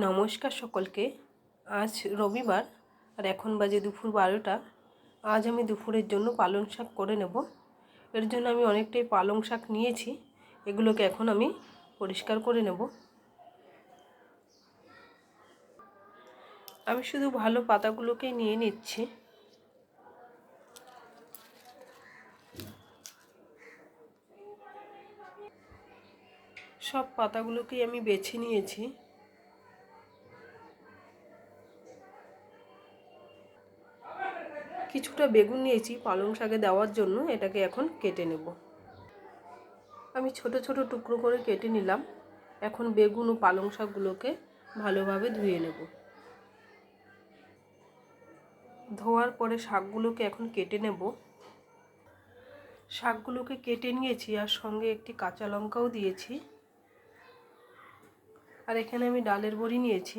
নমস্কার সকলকে। আজ রবিবার আর এখন বাজে দুপুর 12টা। আজ আমি দুপুরের জন্য পালং শাক করে নেব। এর জন্য আমি অনেকটাই পালং শাক নিয়েছি। এগুলোকে এখন আমি পরিষ্কার করে নেব। আমি শুধু ভালো পাতাগুলোকেই নিয়ে নিচ্ছি। সব পাতাগুলোকেই আমি বেছে নিয়েছি। কিছুটা বেগুন নিয়েছি পালং শাকে দেওয়ার জন্য, এটাকে এখন কেটে নেব। আমি ছোট ছোট টুকরো করে কেটে নিলাম। এখন বেগুন ও পালং শাকগুলোকে ভালোভাবে ধুয়ে নেব। ধোয়ার পরে শাকগুলোকে এখন কেটে নেব। শাকগুলোকে কেটে নিয়েছি আর সঙ্গে একটি কাঁচা লঙ্কাও দিয়েছি। আর এখানে আমি ডালের বড়ি নিয়েছি।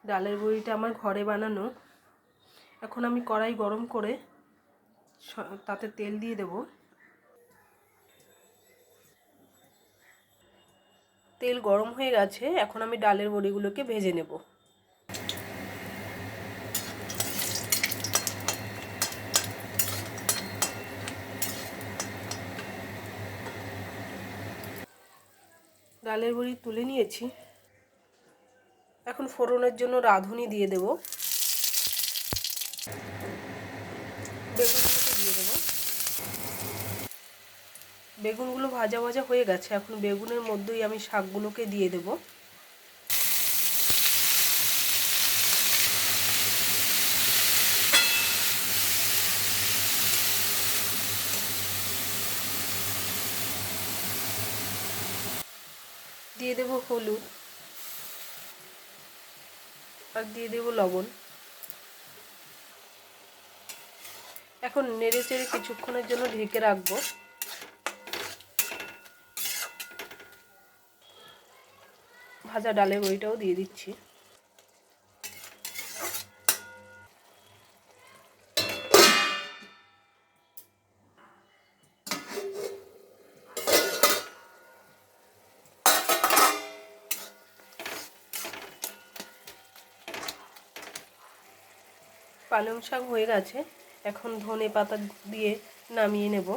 ডালের বড়িটা আমার ঘরে বানানো। এখন আমি কড়াই গরম করে তাতে তেল দিয়ে দেব। তেল গরম হয়ে গেছে, এখন আমি ডালের বড়িগুলোকে ভেজে নেব। ডালের বড়ি তুলে নিয়েছি। এখন ফোড়নের জন্য রাঁধুনি দিয়ে দেব। বেগুনগুলোকে দিয়ে দেব। বেগুনগুলো ভাজা ভাজা হয়ে গেছে, এখন বেগুনের মধ্যেই আমি শাকগুলোকে দিয়ে দেব। দিয়ে দেব হলুদ আর দিয়ে দেব লবণ। এখন নেড়ে চেড়ে কিছুক্ষণের জন্য ঢেকে রাখবো। ভাজা ডালের বড়িটাও দিয়ে দিচ্ছি। পালং শাক হয়ে গেছে, এখন ধনে পাতা দিয়ে নামিয়ে নেব।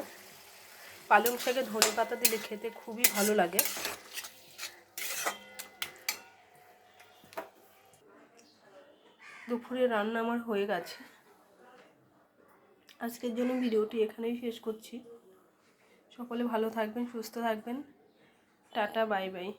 পালং শাকে ধনে পাতা দিলে খেতে খুবই ভালো লাগে। দুপুরে রান্না আমার হয়ে গেছে। আজকের জন্য ভিডিওটি এখানেই শেষ করছি। সকলে ভালো থাকবেন, সুস্থ থাকবেন। Tata, bye bye.